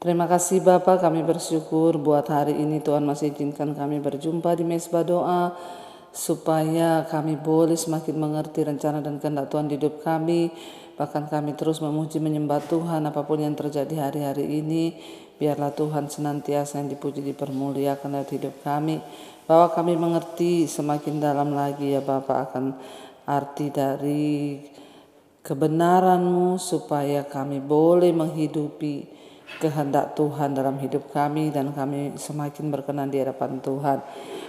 Terima kasih Bapak, kami bersyukur buat hari ini Tuhan masih izinkan kami berjumpa di Mezbah Doa, supaya kami boleh semakin mengerti rencana dan kehendak Tuhan di hidup kami. Bahkan kami terus memuji menyembah Tuhan apapun yang terjadi hari-hari ini. Biarlah Tuhan senantiasa yang dipuji dipermuliakan dalam hidup kami. Bahwa kami mengerti semakin dalam lagi ya Bapak akan arti dari kebenaran-Mu, supaya kami boleh menghidupi kehendak Tuhan dalam hidup kami dan kami semakin berkenan di hadapan Tuhan.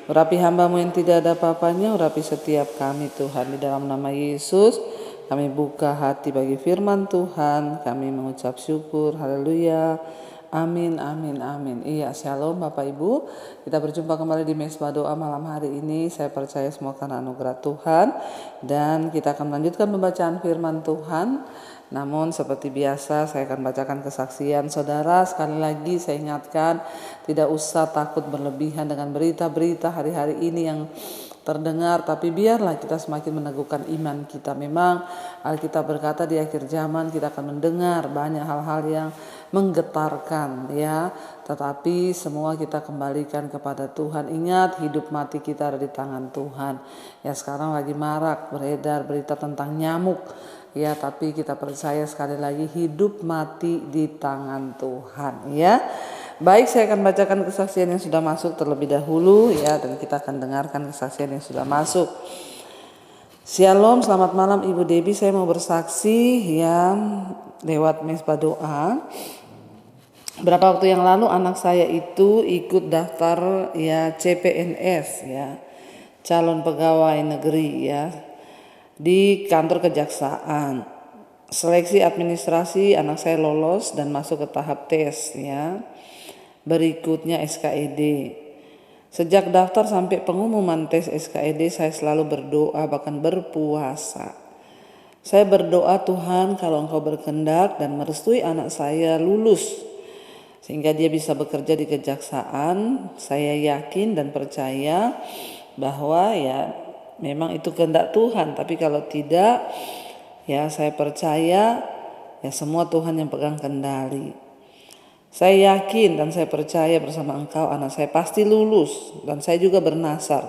Urapi hamba-Mu yang tidak ada apa-apanya, urapi setiap kami Tuhan, di dalam nama Yesus kami buka hati bagi firman Tuhan, kami mengucap syukur, haleluya, amin, amin, amin. Iya, shalom Bapak Ibu, kita berjumpa kembali di Mezbah Doa malam hari ini. Saya percaya semua karena anugerah Tuhan, dan kita akan melanjutkan pembacaan firman Tuhan. Namun seperti biasa saya akan bacakan kesaksian saudara. Sekali lagi saya ingatkan, tidak usah takut berlebihan dengan berita-berita hari-hari ini yang terdengar, tapi biarlah kita semakin meneguhkan iman kita. Memang Alkitab berkata di akhir zaman kita akan mendengar banyak hal-hal yang menggetarkan ya, tetapi semua kita kembalikan kepada Tuhan. Ingat, hidup mati kita ada di tangan Tuhan. Ya, sekarang lagi marak beredar berita tentang nyamuk ya, tapi kita percaya sekali lagi hidup mati di tangan Tuhan ya. Baik, saya akan bacakan kesaksian yang sudah masuk terlebih dahulu ya, dan kita akan dengarkan kesaksian yang sudah masuk. Shalom, selamat malam Ibu Debbie, saya mau bersaksi ya lewat Mezbah Doa. Berapa waktu yang lalu anak saya itu ikut daftar ya CPNS ya, calon pegawai negeri ya, di kantor kejaksaan. Seleksi administrasi anak saya lolos dan masuk ke tahap tes ya. Berikutnya SKED. Sejak daftar sampai pengumuman tes SKED saya selalu berdoa, bahkan berpuasa. Saya berdoa, Tuhan kalau Engkau berkehendak dan merestui anak saya lulus sehingga dia bisa bekerja di kejaksaan, saya yakin dan percaya bahwa ya memang itu kehendak Tuhan. Tapi kalau tidak, ya saya percaya ya semua Tuhan yang pegang kendali. Saya yakin dan saya percaya bersama Engkau anak saya pasti lulus, dan saya juga bernasar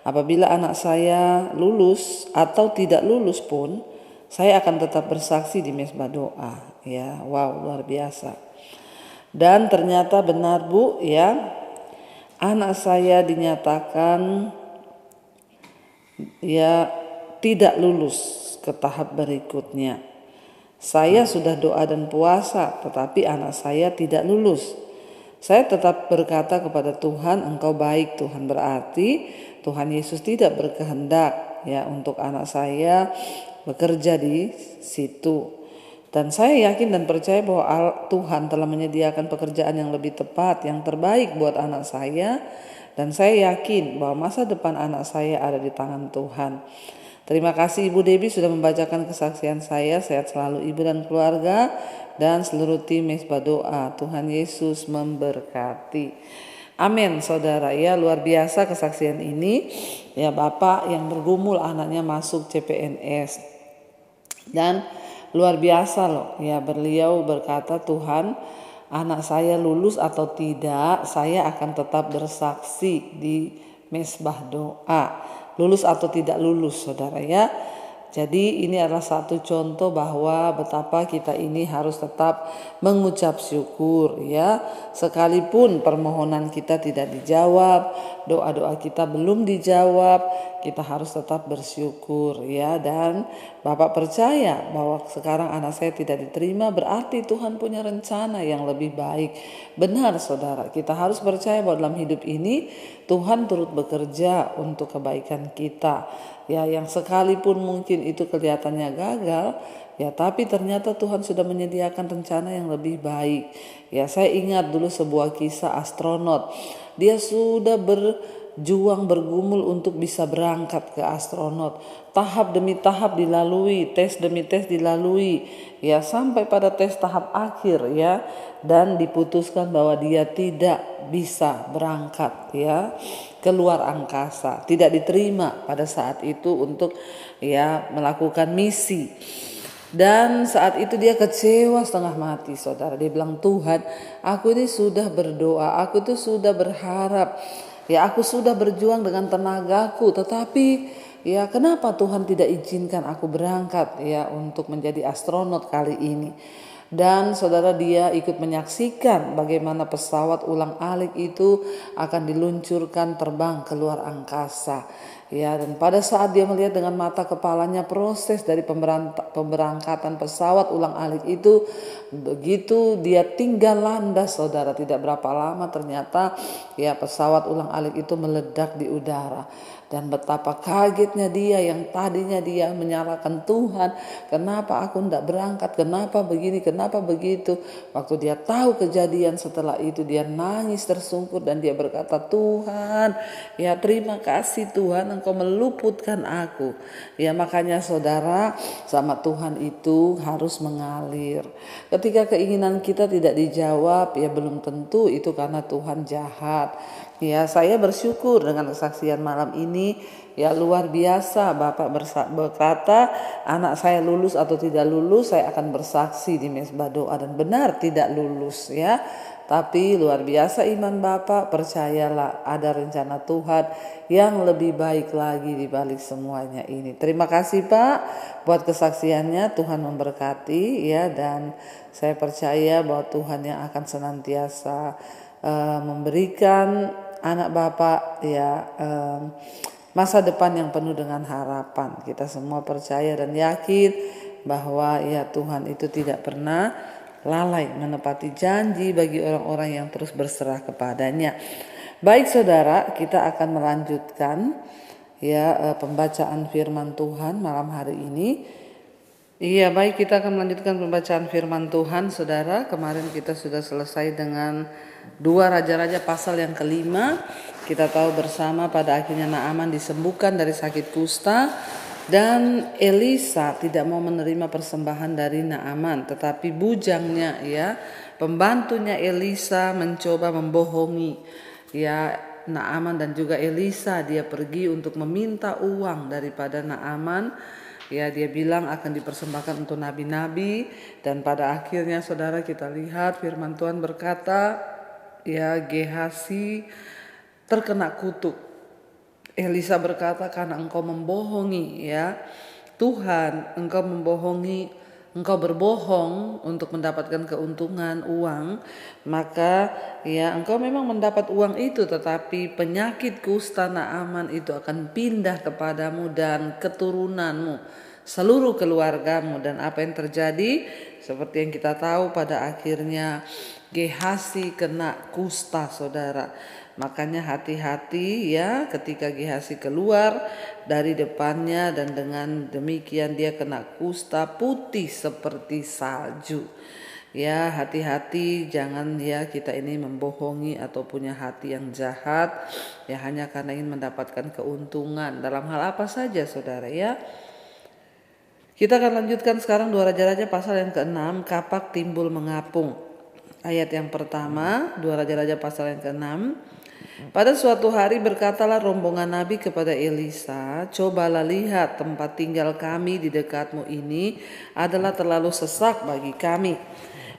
apabila anak saya lulus atau tidak lulus pun saya akan tetap bersaksi di Mezbah Doa ya. Wow, luar biasa. Dan ternyata benar Bu ya, anak saya dinyatakan ya tidak lulus ke tahap berikutnya. Saya sudah doa dan puasa, tetapi anak saya tidak lulus. Saya tetap berkata kepada Tuhan, Engkau baik Tuhan, berarti Tuhan Yesus tidak berkehendak ya untuk anak saya bekerja di situ. Dan saya yakin dan percaya bahwa Tuhan telah menyediakan pekerjaan yang lebih tepat, yang terbaik buat anak saya. Dan saya yakin bahwa masa depan anak saya ada di tangan Tuhan. Terima kasih Ibu Debbie sudah membacakan kesaksian saya. Sehat selalu Ibu dan keluarga dan seluruh tim Mezbah Doa. Tuhan Yesus memberkati. Amin saudara ya, luar biasa kesaksian ini. Ya, bapak yang bergumul anaknya masuk CPNS. Dan luar biasa loh ya, beliau berkata, Tuhan anak saya lulus atau tidak, saya akan tetap bersaksi di Mezbah Doa. Lulus atau tidak lulus saudara ya. Jadi ini adalah satu contoh bahwa betapa kita ini harus tetap mengucap syukur ya. Sekalipun permohonan kita tidak dijawab, doa-doa kita belum dijawab, kita harus tetap bersyukur ya. Dan Bapak percaya bahwa sekarang anak saya tidak diterima, berarti Tuhan punya rencana yang lebih baik. Benar saudara, kita harus percaya bahwa dalam hidup ini Tuhan turut bekerja untuk kebaikan kita. Ya, yang sekalipun mungkin itu kelihatannya gagal, ya tapi ternyata Tuhan sudah menyediakan rencana yang lebih baik. Ya, saya ingat dulu sebuah kisah astronot. Dia sudah berjuang bergumul untuk bisa berangkat ke astronot. Tahap demi tahap dilalui, tes demi tes dilalui. Ya, sampai pada tes tahap akhir ya, dan diputuskan bahwa dia tidak bisa berangkat ya keluar angkasa, tidak diterima pada saat itu untuk ya melakukan misi. Dan saat itu dia kecewa setengah mati, saudara. Dia bilang, Tuhan, aku ini sudah berdoa, aku tuh sudah berharap, ya aku sudah berjuang dengan tenagaku, tetapi ya kenapa Tuhan tidak izinkan aku berangkat ya untuk menjadi astronot kali ini. Dan saudara, dia ikut menyaksikan bagaimana pesawat ulang-alik itu akan diluncurkan terbang keluar angkasa. Ya, dan pada saat dia melihat dengan mata kepalanya proses dari pemberangkatan pesawat ulang-alik itu, begitu dia tinggal landas, saudara, tidak berapa lama ternyata ya pesawat ulang-alik itu meledak di udara. Dan betapa kagetnya dia yang tadinya dia menyalahkan Tuhan, kenapa aku tidak berangkat, kenapa begini, kenapa begitu. Waktu dia tahu kejadian setelah itu, dia nangis tersungkur dan dia berkata, Tuhan, ya terima kasih Tuhan, Engkau meluputkan aku. Ya makanya saudara, sama Tuhan itu harus mengalir. Ketika keinginan kita tidak dijawab, ya belum tentu itu karena Tuhan jahat. Ya, saya bersyukur dengan kesaksian malam ini. Ya luar biasa, Bapak berkata anak saya lulus atau tidak lulus, saya akan bersaksi di mesbah doa, dan benar tidak lulus ya. Tapi luar biasa iman Bapak, percayalah ada rencana Tuhan yang lebih baik lagi di balik semuanya ini. Terima kasih Pak buat kesaksiannya, Tuhan memberkati ya, dan saya percaya bahwa Tuhan yang akan senantiasa memberikan anak Bapak ya masa depan yang penuh dengan harapan. Kita semua percaya dan yakin bahwa ya Tuhan itu tidak pernah lalai menepati janji bagi orang-orang yang terus berserah kepadanya. Baik saudara, kita akan melanjutkan ya pembacaan firman Tuhan malam hari ini. Iya, baik, kita akan melanjutkan pembacaan firman Tuhan, saudara. Kemarin kita sudah selesai dengan 2 Raja-Raja pasal yang kelima. Kita tahu bersama pada akhirnya Naaman disembuhkan dari sakit kusta, dan Elisa tidak mau menerima persembahan dari Naaman, tetapi bujangnya ya, pembantunya Elisa mencoba membohongi ya Naaman dan juga Elisa. Dia pergi untuk meminta uang daripada Naaman. Ya, dia bilang akan dipersembahkan untuk nabi-nabi, dan pada akhirnya saudara kita lihat firman Tuhan berkata, ya Gehasi terkena kutuk. Elisa berkata, karena engkau membohongi ya Tuhan, engkau membohongi, engkau berbohong untuk mendapatkan keuntungan uang, maka ya engkau memang mendapat uang itu, tetapi penyakit kusta Naaman itu akan pindah kepadamu dan keturunanmu, seluruh keluargamu. Dan apa yang terjadi? Seperti yang kita tahu, pada akhirnya Gehasi kena kusta, saudara. Makanya hati-hati ya ketika Gehasi keluar dari depannya, dan dengan demikian dia kena kusta putih seperti salju. Ya, hati-hati, jangan ya kita ini membohongi atau punya hati yang jahat ya hanya karena ingin mendapatkan keuntungan dalam hal apa saja, saudara ya. Kita akan lanjutkan sekarang 2 Raja-Raja pasal yang ke-6, kapak timbul mengapung. Ayat yang pertama, 2 Raja-Raja pasal yang ke-6. Pada suatu hari berkatalah rombongan Nabi kepada Elisa, cobalah lihat, tempat tinggal kami di dekatmu ini adalah terlalu sesak bagi kami.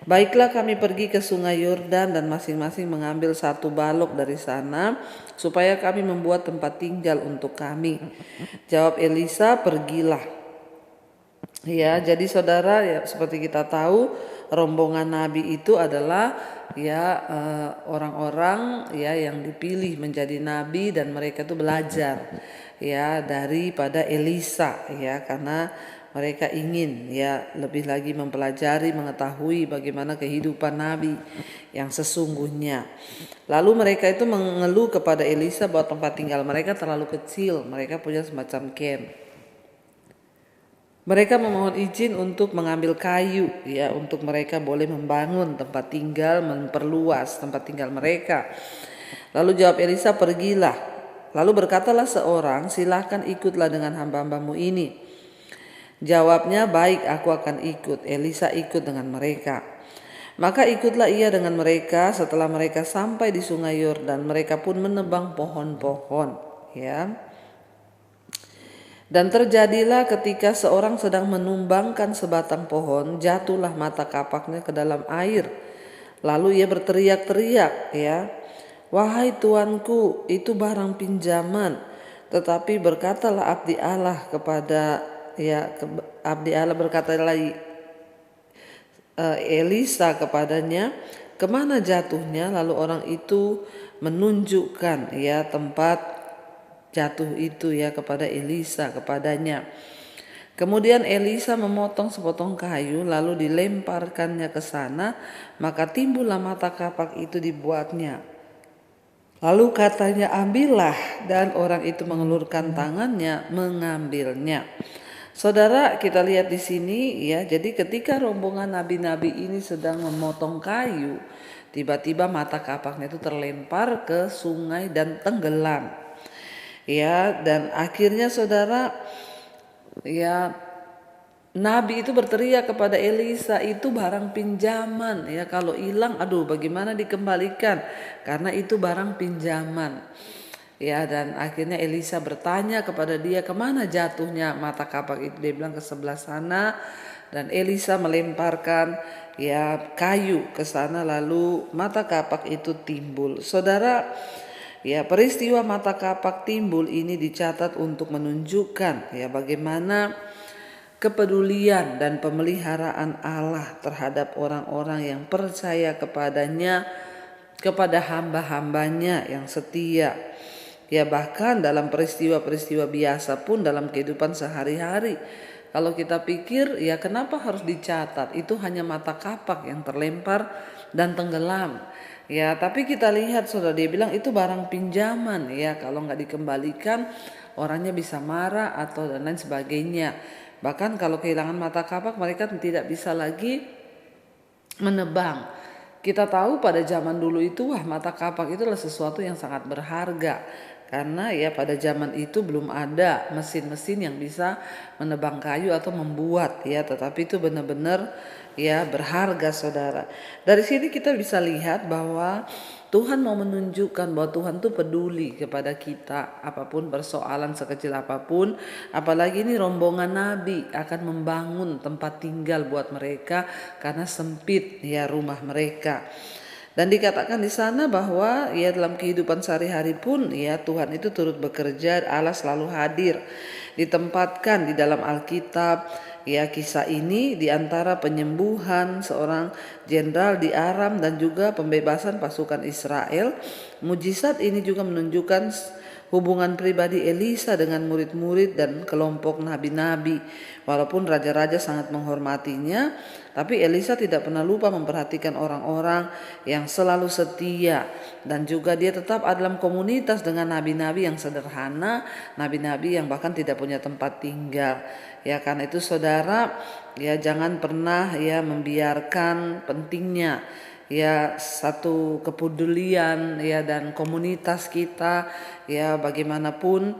Baiklah kami pergi ke sungai Yordan dan masing-masing mengambil 1 balok dari sana, supaya kami membuat tempat tinggal untuk kami. Jawab Elisa, pergilah. Ya, jadi saudara ya, seperti kita tahu rombongan Nabi itu adalah ya orang-orang ya yang dipilih menjadi nabi, dan mereka itu belajar ya daripada Elisa ya, karena mereka ingin ya lebih lagi mempelajari, mengetahui bagaimana kehidupan nabi yang sesungguhnya. Lalu mereka itu mengeluh kepada Elisa bahwa tempat tinggal mereka terlalu kecil, mereka punya semacam camp. Mereka memohon izin untuk mengambil kayu ya, untuk mereka boleh membangun tempat tinggal, memperluas tempat tinggal mereka. Lalu jawab Elisa, pergilah. Lalu berkatalah seorang, silahkan ikutlah dengan hamba-hambamu ini. Jawabnya, baik, aku akan ikut. Elisa ikut dengan mereka. Maka ikutlah ia dengan mereka. Setelah mereka sampai di sungai Yordan, mereka pun menebang pohon-pohon ya. Dan terjadilah ketika seorang sedang menumbangkan sebatang pohon, jatuhlah mata kapaknya ke dalam air. Lalu ia berteriak-teriak, ya, "Wahai tuanku, itu barang pinjaman." Tetapi berkatalah abdi Allah kepada abdi Allah berkata lagi Elisa kepadanya, "Kemana jatuhnya?" Lalu orang itu menunjukkan tempat jatuh itu kepada Elisa kepadanya. Kemudian Elisa memotong sepotong kayu lalu dilemparkannya ke sana, maka timbullah mata kapak itu dibuatnya. Lalu katanya, "Ambillah," dan orang itu mengelurkan tangannya mengambilnya. Saudara, kita lihat di sini jadi ketika rombongan nabi-nabi ini sedang memotong kayu, tiba-tiba mata kapaknya itu terlempar ke sungai dan tenggelam. Dan akhirnya saudara, Nabi itu berteriak kepada Elisa, "Itu barang pinjaman, kalau hilang aduh bagaimana dikembalikan, karena itu barang pinjaman." Dan akhirnya Elisa bertanya kepada dia, "Kemana jatuhnya mata kapak itu?" Dia bilang, "Ke sebelah sana." Dan Elisa melemparkan kayu ke sana, lalu mata kapak itu timbul. Saudara, peristiwa mata kapak timbul ini dicatat untuk menunjukkan bagaimana kepedulian dan pemeliharaan Allah terhadap orang-orang yang percaya kepadanya, kepada hamba-hambanya yang setia. Bahkan dalam peristiwa-peristiwa biasa pun dalam kehidupan sehari-hari, kalau kita pikir kenapa harus dicatat, itu hanya mata kapak yang terlempar dan tenggelam. Tapi kita lihat saudara, dia bilang itu barang pinjaman, kalau nggak dikembalikan orangnya bisa marah atau dan lain sebagainya. Bahkan kalau kehilangan mata kapak, mereka tidak bisa lagi menebang. Kita tahu pada zaman dulu itu mata kapak itu adalah sesuatu yang sangat berharga. Karena pada zaman itu belum ada mesin-mesin yang bisa menebang kayu atau membuat tetapi itu benar-benar berharga saudara. Dari sini kita bisa lihat bahwa Tuhan mau menunjukkan bahwa Tuhan tuh peduli kepada kita, apapun persoalan sekecil apapun. Apalagi ini rombongan nabi akan membangun tempat tinggal buat mereka karena sempit rumah mereka. Dan dikatakan di sana bahwa dalam kehidupan sehari-hari pun Tuhan itu turut bekerja, Allah selalu hadir. Ditempatkan di dalam Alkitab kisah ini di antara penyembuhan seorang jenderal di Aram dan juga pembebasan pasukan Israel. Mujizat ini juga menunjukkan hubungan pribadi Elisa dengan murid-murid dan kelompok nabi-nabi. Walaupun raja-raja sangat menghormatinya, tapi Elisa tidak pernah lupa memperhatikan orang-orang yang selalu setia. Dan juga dia tetap ada dalam komunitas dengan nabi-nabi yang sederhana, nabi-nabi yang bahkan tidak punya tempat tinggal. Karena itu saudara, jangan pernah membiarkan pentingnya satu kepedulian dan komunitas kita bagaimanapun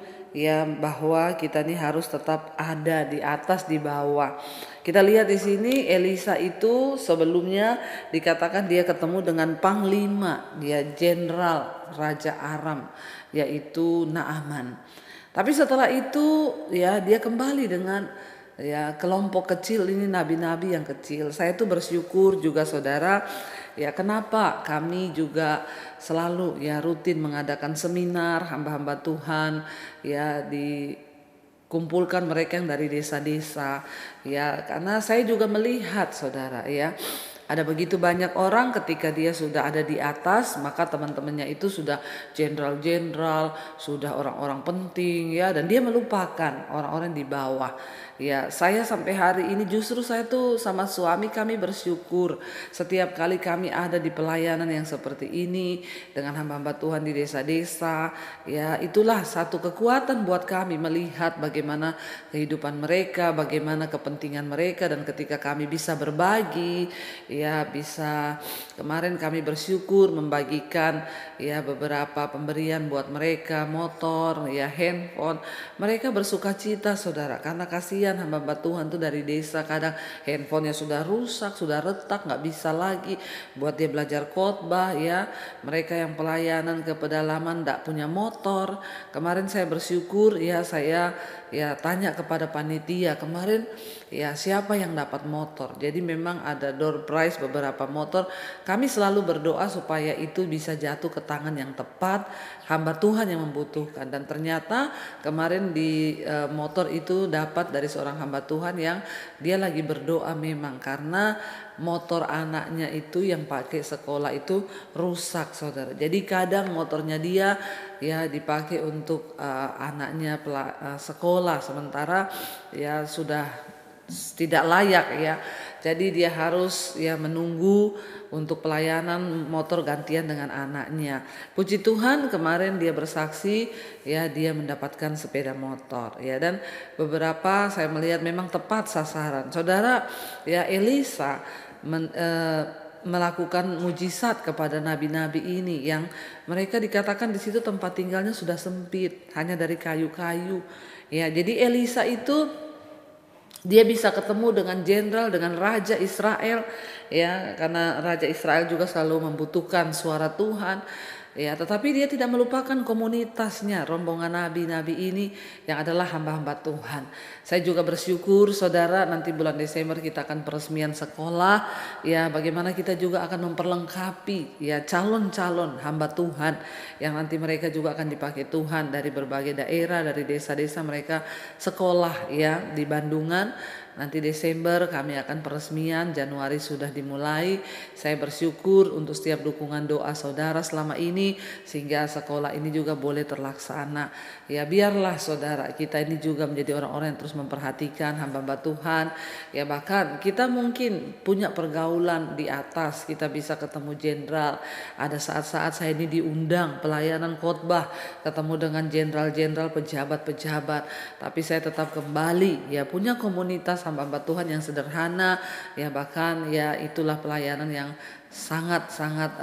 bahwa kita ini harus tetap ada di atas di bawah. Kita lihat di sini Elisa itu sebelumnya dikatakan dia ketemu dengan panglima, dia jenderal Raja Aram yaitu Naaman. Tapi setelah itu dia kembali dengan kelompok kecil ini, nabi-nabi yang kecil. Saya tuh bersyukur juga saudara, kenapa kami juga selalu rutin mengadakan seminar hamba-hamba Tuhan dikumpulkan mereka yang dari desa-desa karena saya juga melihat saudara ada begitu banyak orang ketika dia sudah ada di atas, maka teman-temannya itu sudah jenderal-jenderal, sudah orang-orang penting dan dia melupakan orang-orang di bawah. Saya sampai hari ini justru saya tuh sama suami kami bersyukur setiap kali kami ada di pelayanan yang seperti ini dengan hamba-hamba Tuhan di desa-desa. Itulah satu kekuatan buat kami melihat bagaimana kehidupan mereka, bagaimana kepentingan mereka, dan ketika kami bisa berbagi bisa kemarin kami bersyukur membagikan beberapa pemberian buat mereka, motor, handphone. Mereka bersuka cita saudara, karena kasihan kasihan hamba-hamba Tuhan tuh dari desa, kadang handphonenya sudah rusak, sudah retak, nggak bisa lagi buat dia belajar khotbah ya. Mereka yang pelayanan ke pedalaman nggak punya motor. Kemarin saya bersyukur ya, saya ya tanya kepada panitia kemarin ya siapa yang dapat motor. Jadi memang ada door prize beberapa motor. Kami selalu berdoa supaya itu bisa jatuh ke tangan yang tepat, hamba Tuhan yang membutuhkan. Dan ternyata kemarin di motor itu dapat dari seorang hamba Tuhan yang dia lagi berdoa memang karena motor anaknya itu yang pakai sekolah itu rusak, saudara. Jadi kadang motornya dia ya dipakai untuk anaknya sekolah, sementara ya sudah tidak layak ya. Jadi dia harus ya menunggu untuk pelayanan motor gantian dengan anaknya. Puji Tuhan kemarin dia bersaksi ya, dia mendapatkan sepeda motor ya, dan beberapa saya melihat memang tepat sasaran. Saudara ya, Elisa melakukan mujizat kepada nabi-nabi ini yang mereka dikatakan di situ tempat tinggalnya sudah sempit, hanya dari kayu-kayu. Ya, jadi Elisa itu dia bisa ketemu dengan jenderal, dengan raja Israel ya, karena raja Israel juga selalu membutuhkan suara Tuhan. Ya, tetapi dia tidak melupakan komunitasnya, rombongan nabi-nabi ini yang adalah hamba-hamba Tuhan. Saya juga bersyukur saudara, nanti bulan Desember kita akan peresmian sekolah. Ya, bagaimana kita juga akan memperlengkapi ya calon-calon hamba Tuhan yang nanti mereka juga akan dipakai Tuhan dari berbagai daerah, dari desa-desa mereka sekolah ya di Bandungan. Nanti Desember kami akan peresmian, Januari sudah dimulai. Saya bersyukur untuk setiap dukungan doa saudara selama ini sehingga sekolah ini juga boleh terlaksana. Ya, biarlah saudara kita ini juga menjadi orang-orang yang terus memperhatikan hamba-hamba Tuhan. Ya, bahkan kita mungkin punya pergaulan di atas, kita bisa ketemu jenderal. Ada saat-saat saya ini diundang pelayanan khotbah, ketemu dengan jenderal-jenderal, pejabat-pejabat, tapi saya tetap kembali ya punya komunitas hamba-hamba Tuhan yang sederhana ya, bahkan ya itulah pelayanan yang sangat-sangat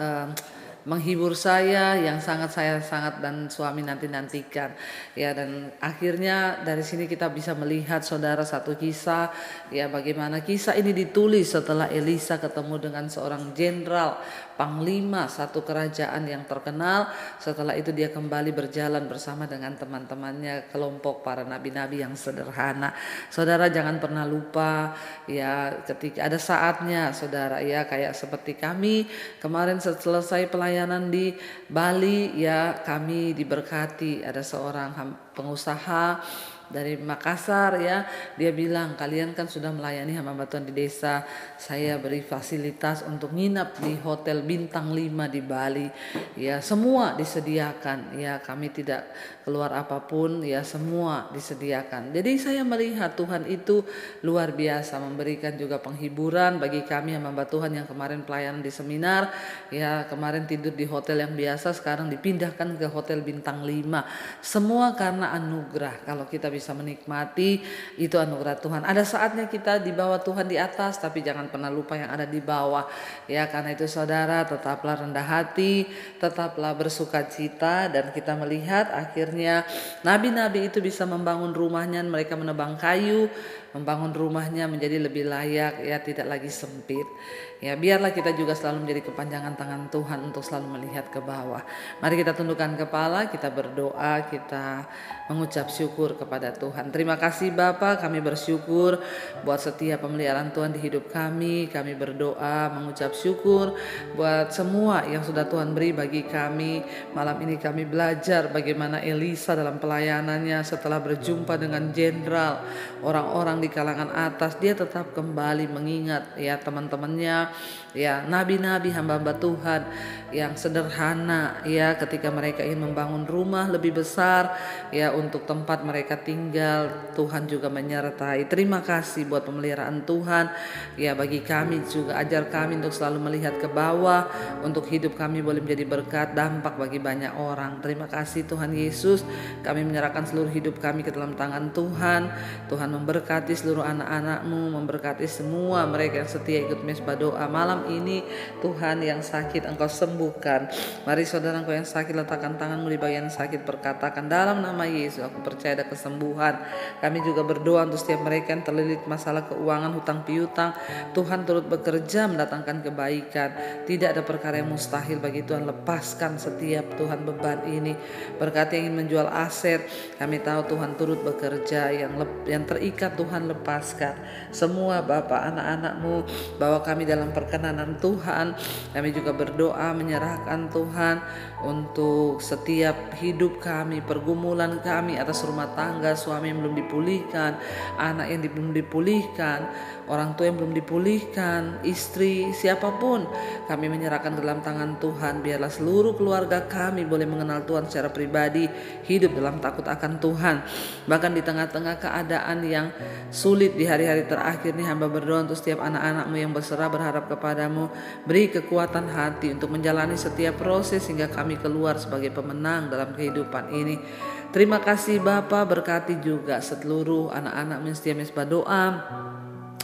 menghibur saya, yang saya sangat dan suami nantikan ya. Dan akhirnya dari sini kita bisa melihat saudara satu kisah ya, bagaimana kisah ini ditulis setelah Elisa ketemu dengan seorang jenderal panglima satu kerajaan yang terkenal. Setelah itu dia kembali berjalan bersama dengan teman-temannya, kelompok para nabi-nabi yang sederhana. Saudara jangan pernah lupa ya, ketika ada saatnya saudara ya, kayak seperti kami kemarin selesai pelayanan di Bali ya, kami diberkati. Ada seorang pengusaha dari Makassar ya, dia bilang kalian kan sudah melayani hamba Tuhan di desa, saya beri fasilitas untuk nginap di hotel bintang 5 di Bali ya, semua disediakan ya, kami tidak keluar apapun ya, semua disediakan. Jadi saya melihat Tuhan itu luar biasa, memberikan juga penghiburan bagi kami hamba Tuhan yang kemarin pelayanan di seminar ya, kemarin tidur di hotel yang biasa, sekarang dipindahkan ke hotel bintang 5. Semua karena anugerah. Kalau kita bisa menikmati itu anugerah Tuhan. Ada saatnya kita di bawah Tuhan di atas, tapi jangan pernah lupa yang ada di bawah ya. Karena itu saudara tetaplah rendah hati, tetaplah bersukacita, dan kita melihat akhirnya nabi-nabi itu bisa membangun rumahnya, mereka menebang kayu, membangun rumahnya menjadi lebih layak ya, tidak lagi sempit ya. Biarlah kita juga selalu menjadi kepanjangan tangan Tuhan untuk selalu melihat ke bawah. Mari kita tundukkan kepala, kita berdoa, kita mengucap syukur kepada Tuhan. Terima kasih Bapa, kami bersyukur buat setiap pemeliharaan Tuhan di hidup kami. Kami berdoa mengucap syukur buat semua yang sudah Tuhan beri bagi kami. Malam ini kami belajar bagaimana Elisa dalam pelayanannya setelah berjumpa dengan jenderal, orang-orang di kalangan atas, dia tetap kembali mengingat ya teman-temannya ya, nabi-nabi hamba-hamba Tuhan yang sederhana ya, ketika mereka ingin membangun rumah lebih besar ya untuk tempat mereka tinggal, Tuhan juga menyertai. Terima kasih buat pemeliharaan Tuhan ya bagi kami juga, ajar kami untuk selalu melihat ke bawah, untuk hidup kami boleh menjadi berkat, dampak bagi banyak orang. Terima kasih Tuhan Yesus, kami menyerahkan seluruh hidup kami ke dalam tangan Tuhan. Tuhan memberkati seluruh anak-anak-Mu, memberkati semua mereka yang setia ikut mesbah doa malam ini. Tuhan yang sakit Engkau sembuh sembuhkan. Mari saudaraku yang sakit, letakkan tanganmu di bagian sakit, perkatakan dalam nama Yesus aku percaya ada kesembuhan. Kami juga berdoa untuk setiap mereka yang terlilit masalah keuangan, hutang piutang. Tuhan turut bekerja mendatangkan kebaikan. Tidak ada perkara yang mustahil bagi Tuhan. Lepaskan setiap Tuhan beban ini. Berkati yang ingin menjual aset, kami tahu Tuhan turut bekerja. Yang terikat Tuhan lepaskan. Semua Bapak anak-anak-Mu bawa kami dalam perkenanan Tuhan. Kami juga berdoa menyerahkan Tuhan untuk setiap hidup kami, pergumulan kami atas rumah tangga, suami yang belum dipulihkan, anak yang belum dipulihkan, orang tua yang belum dipulihkan, istri, siapapun kami menyerahkan dalam tangan Tuhan. Biarlah seluruh keluarga kami boleh mengenal Tuhan secara pribadi, hidup dalam takut akan Tuhan. Bahkan di tengah-tengah keadaan yang sulit di hari-hari terakhir ini, hamba berdoa untuk setiap anak-anak-Mu yang berserah berharap kepadamu. Beri kekuatan hati untuk menjalani setiap proses hingga kami keluar sebagai pemenang dalam kehidupan ini. Terima kasih Bapa, berkati juga seluruh anak-anak setia mesbah doa.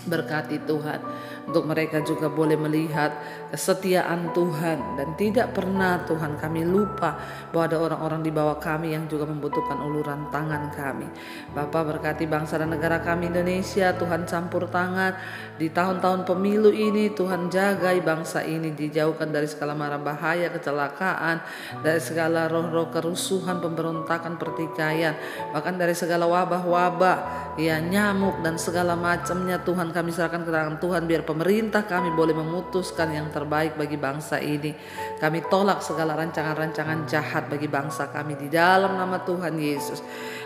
Berkati Tuhan untuk mereka juga boleh melihat kesetiaan Tuhan, dan tidak pernah Tuhan kami lupa bahwa ada orang-orang di bawah kami yang juga membutuhkan uluran tangan kami. Bapa, berkati bangsa dan negara kami Indonesia. Tuhan campur tangan di tahun-tahun pemilu ini. Tuhan jagai bangsa ini, dijauhkan dari segala mara bahaya, kecelakaan, dari segala roh-roh kerusuhan, pemberontakan, pertikaian, bahkan dari segala wabah-wabah, ya nyamuk dan segala macamnya. Tuhan kami serahkan ke tangan Tuhan, biar pemerintah kami boleh memutuskan yang terbaik bagi bangsa ini. Kami tolak segala rancangan-rancangan jahat bagi bangsa kami di dalam nama Tuhan Yesus.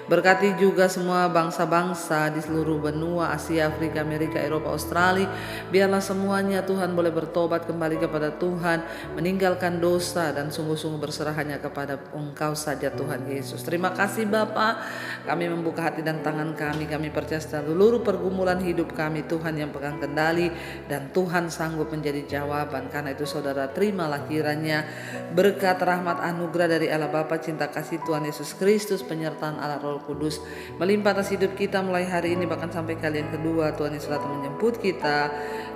Berkati juga semua bangsa-bangsa di seluruh benua Asia, Afrika, Amerika, Eropa, Australia. Biarlah semuanya Tuhan boleh bertobat kembali kepada Tuhan, meninggalkan dosa dan sungguh-sungguh berserah hanya kepada Engkau saja Tuhan Yesus. Terima kasih Bapa. Kami membuka hati dan tangan kami. Kami percaya seluruh pergumulan hidup kami Tuhan yang pegang kendali, dan Tuhan sanggup menjadi jawaban. Karena itu saudara, terimalah kiranya berkat, rahmat, anugerah dari Allah Bapa, cinta kasih Tuhan Yesus Kristus, penyertaan Allah Roh Kudus melimpah atas hidup kita mulai hari ini bahkan sampai kali yang kedua. Tuhan Yesus datang menjemput kita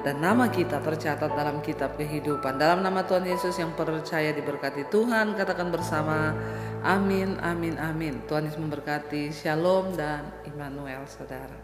dan nama kita tercatat dalam kitab kehidupan. Dalam nama Tuhan Yesus yang percaya diberkati Tuhan, katakan bersama amin, amin, amin. Tuhan Yesus memberkati. Shalom dan Immanuel saudara.